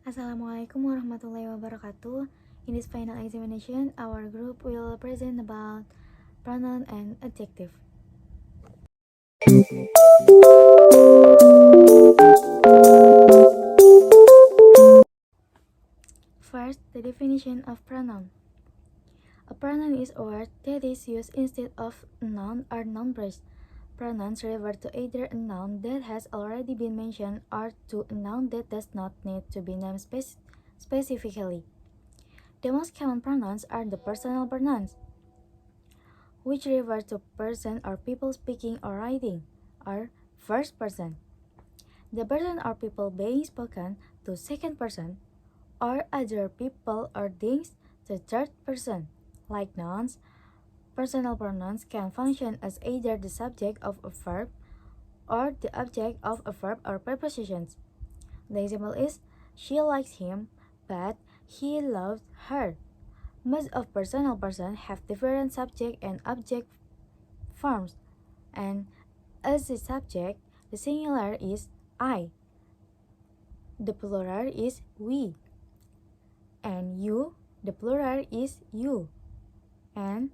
Assalamualaikum warahmatullahi wabarakatuh. In this final examination, our group will present about pronoun and adjective. First, the definition of pronoun. A pronoun is a word that is used instead of a noun or noun phrase. Pronouns refer to either a noun that has already been mentioned or to a noun that does not need to be named specifically. The most common pronouns are the personal pronouns, which refer to person or people speaking or writing, or first person. The person or people being spoken to second person, or other people or things to third person. Like nouns, personal pronouns can function as either the subject of a verb or the object of a verb or prepositions. The example is, she likes him, but he loves her. Most of personal persons have different subject and object forms, and as the subject, the singular is I, the plural is we, and you, the plural is you, and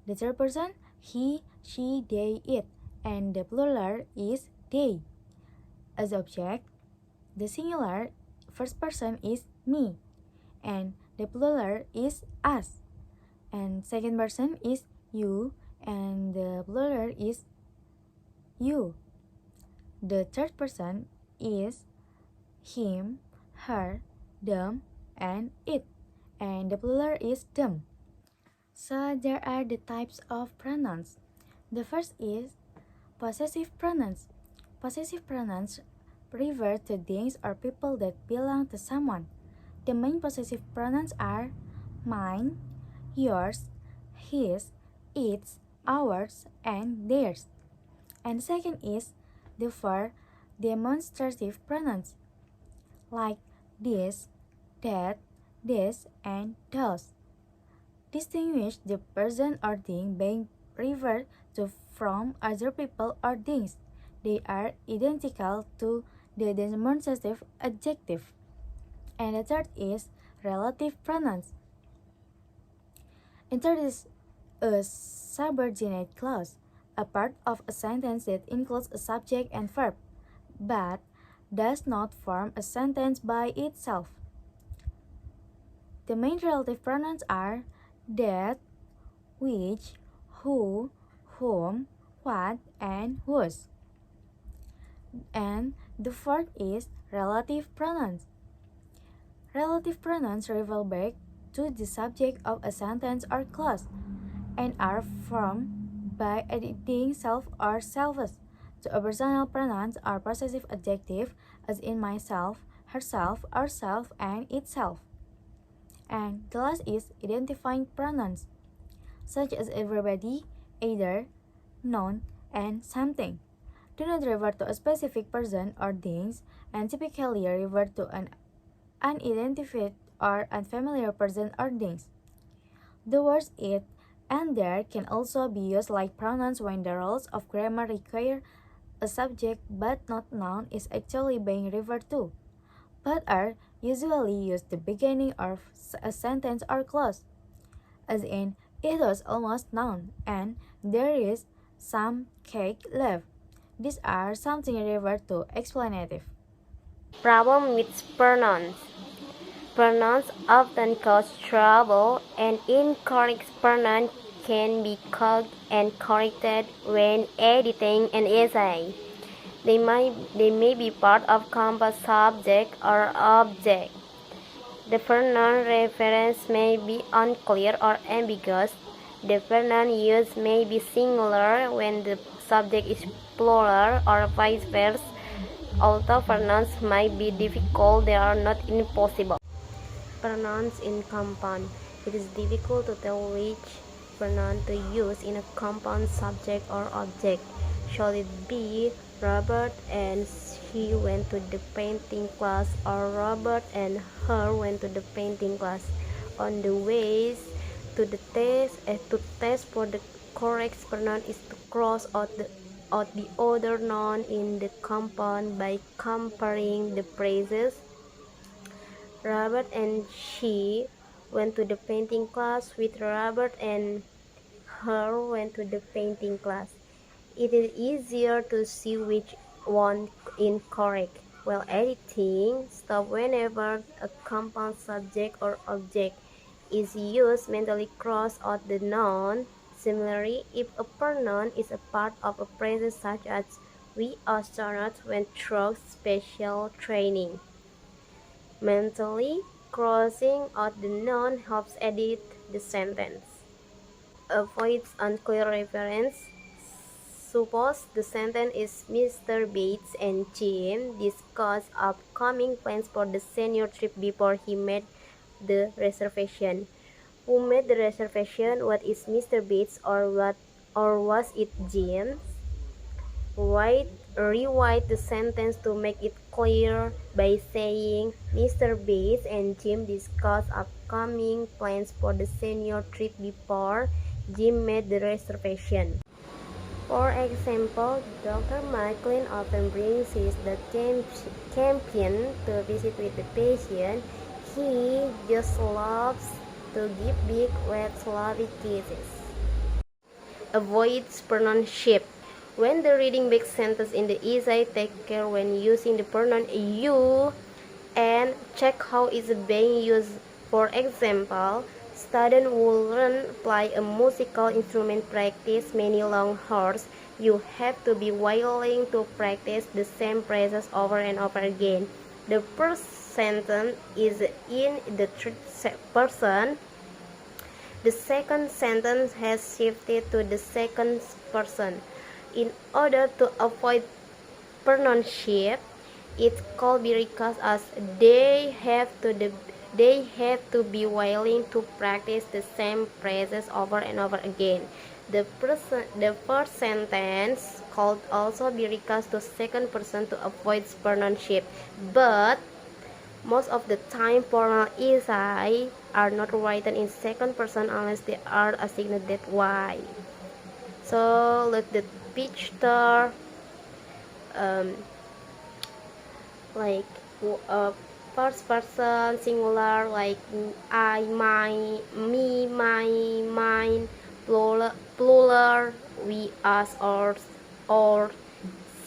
the third person, he, she, they, it, and the plural is they. As object, the singular first person is me, and the plural is us, and second person is you, and the plural is you. The third person is him, her, them, and it, and the plural is them. So there are the types of pronouns. The first is possessive pronouns. Possessive pronouns refer to things or people that belong to someone. The main possessive pronouns are mine, yours, his, its, ours, and theirs. And second is the four demonstrative pronouns, like this, that, this, and those. Distinguish the person or thing being referred to from other people or things. They are identical to the demonstrative adjective. And the third is relative pronouns. Introduce a subordinate clause, a part of a sentence that includes a subject and verb, but does not form a sentence by itself. The main relative pronouns are that, which, who, whom, what, and whose. And the fourth is relative pronouns. Relative pronouns refer back to the subject of a sentence or clause and are formed by adding self or selves to a personal pronouns or possessive adjective, as in myself, herself, ourself, and itself. And the last is identifying pronouns, such as everybody, either, none, and something. Do not refer to a specific person or things, and typically refer to an unidentified or unfamiliar person or things. The words it and there can also be used like pronouns when the rules of grammar require a subject but not noun is actually being referred to, but are usually used the beginning of a sentence or clause, as in, it was almost noun, and there is some cake left. These are something referred to explanative. Problem with pronouns. Pronouns often cause trouble, and incorrect pronouns can be caught and corrected when editing an essay. They may be part of compound subject or object. The pronoun reference may be unclear or ambiguous. The pronoun used may be singular when the subject is plural or vice versa. Although pronouns might be difficult, they are not impossible. Pronouns in compound. It is difficult to tell which pronoun to use in a compound subject or object. Shall it be Robert and he went to the painting class, or Robert and her went to the painting class, on the ways to test for the correct pronoun is to cross out the other noun in the compound by comparing the phrases. Robert and she went to the painting class with Robert and her went to the painting class. It is easier to see which one incorrect. While editing, stop whenever a compound subject or object is used. Mentally cross out the noun. Similarly, if a pronoun is a part of a phrase such as we astronauts went through special training. Mentally crossing out the noun helps edit the sentence. Avoids unclear reference. Suppose the sentence is Mr. Bates and Jim discussed upcoming plans for the senior trip before he made the reservation. Who made the reservation? What is Mr. Bates or was it Jim? Rewrite the sentence to make it clear by saying Mr. Bates and Jim discussed upcoming plans for the senior trip before Jim made the reservation. For example, Dr. McLean often brings the champion to visit with the patient. He just loves to give big, wet, sloppy kisses. Avoids pronoun shift. When the reading big sentence in the essay, take care when using the pronoun you and check how it's being used. For example, students who learn play a musical instrument practice many long hours. You have to be willing to practice the same phrases over and over again. The first sentence is in the third person. The second sentence has shifted to the second person. In order to avoid pronoun shift, it could be recast as they have to be willing to practice the same phrases over and over again. The first sentence could also be recast to second person to avoid pronoun shift, but most of the time formal essay are not written in second person unless they are assigned that way. So look the picture, like first person singular, like I, my, me, my, mine, plural we, us, ours, or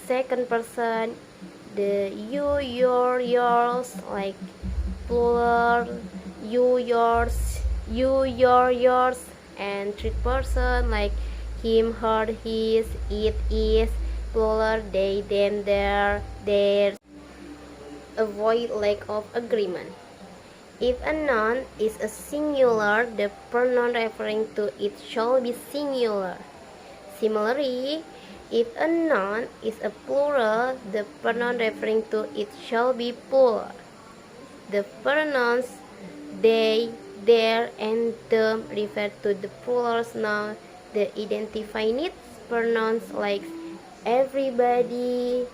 second person the you, your, yours, like plural you, yours, you, yours, and third person like him, her, his, it, is, plural they, them, theirs. Avoid lack of agreement. If a noun is a singular, the pronoun referring to it shall be singular. Similarly, if a noun is a plural, the pronoun referring to it shall be plural. The pronouns they, their, and them refer to the plurals noun. The identified pronouns like everybody,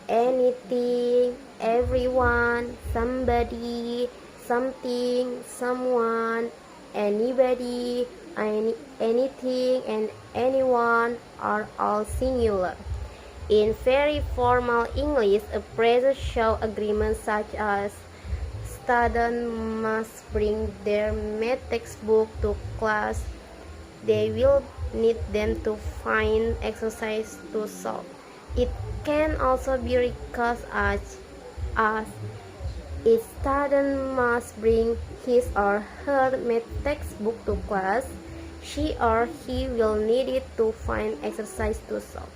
anything, everyone, somebody, something, someone, anybody, anything, and anyone are all singular. In very formal English, a phrase shows agreement such as students must bring their math textbook to class. They will need them to find exercise to solve. It can also be recast as a student must bring his or her math textbook to class. She or he will need it to find exercise to solve.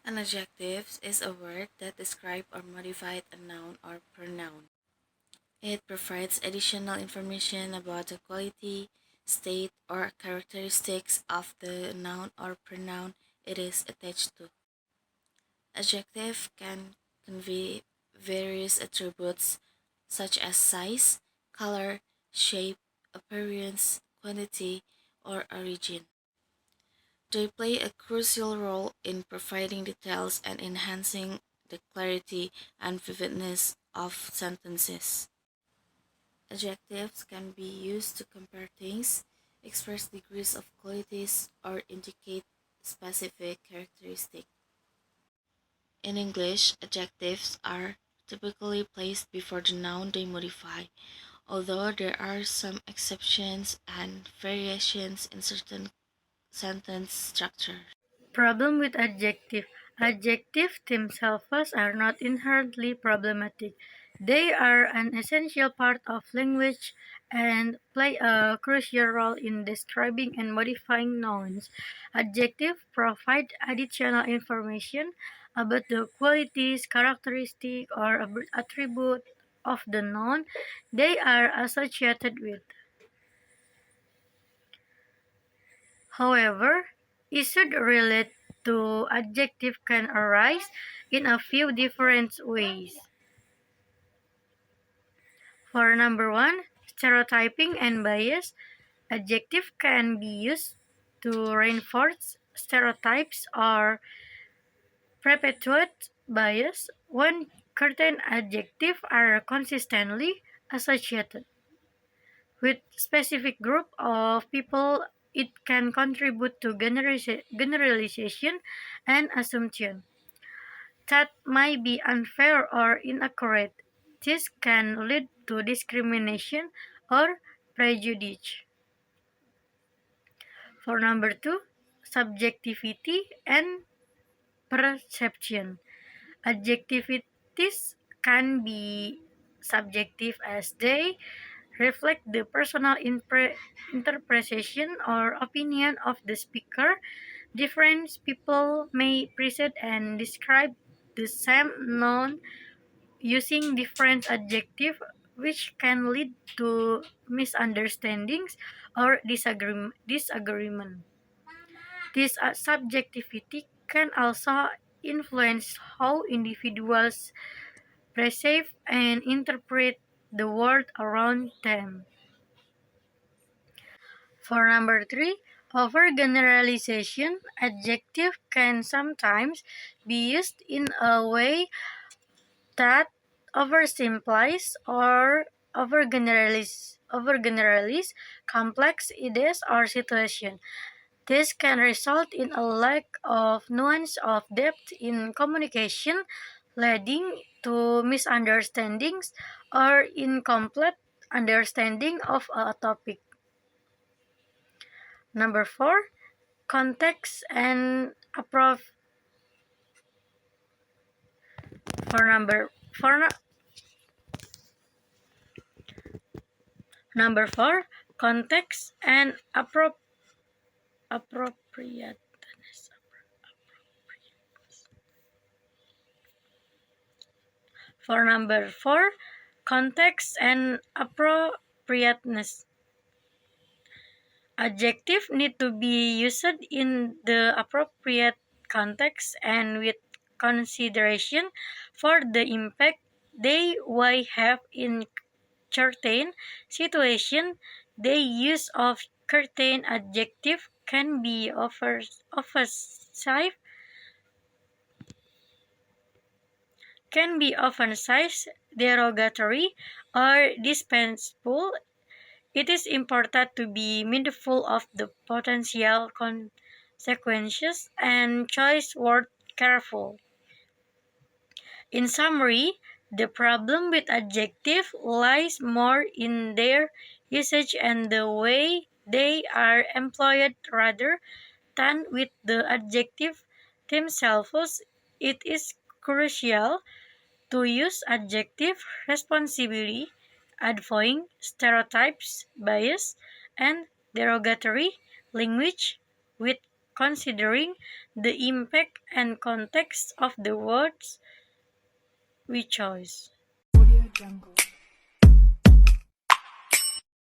An adjective is a word that describes or modifies a noun or pronoun. It provides additional information about the quality, state, or characteristics of the noun or pronoun it is attached to. Adjective can convey various attributes such as size, color, shape, appearance, quantity, or origin. They play a crucial role in providing details and enhancing the clarity and vividness of sentences. Adjectives can be used to compare things, express degrees of qualities, or indicate specific characteristics. In English, adjectives are typically placed before the noun they modify, although there are some exceptions and variations in certain sentence structures. Problem with adjective. Adjectives themselves are not inherently problematic. They are an essential part of language and play a crucial role in describing and modifying nouns. Adjectives provide additional information about the qualities, characteristic, or attribute of the noun they are associated with. However, issues related to adjective can arise in a few different ways. For number one, stereotyping and bias. Adjective can be used to reinforce stereotypes or perpetuate bias when certain adjectives are consistently associated with specific group of people. It can contribute to generalization and assumption that might be unfair or inaccurate. This can lead to discrimination or prejudice. For number two, subjectivity and perception. Adjectivities can be subjective as they reflect the personal interpretation or opinion of the speaker. Different people may present and describe the same noun using different adjectives, which can lead to misunderstandings or disagreement. This subjectivity can also influence how individuals perceive and interpret the world around them. For number three, overgeneralization. Adjective can sometimes be used in a way that oversimplifies or overgeneralize complex ideas or situations. This can result in a lack of nuance of depth in communication, leading to misunderstandings or incomplete understanding of a topic. Number four, context and approach. For number four, context and appropriateness. For number four, context and appropriateness. Adjectives need to be used in the appropriate context and with consideration for the impact they may have in certain situation. The use of certain adjective can be offensive, derogatory, or dispensable. It is important to be mindful of the potential consequences and choose words careful. In summary, the problem with adjectives lies more in their usage and the way they are employed rather than with the adjective themselves. It is crucial to use adjective responsibly, avoiding stereotypes, bias, and derogatory language with considering the impact and context of the words we choose. Audio Jungle.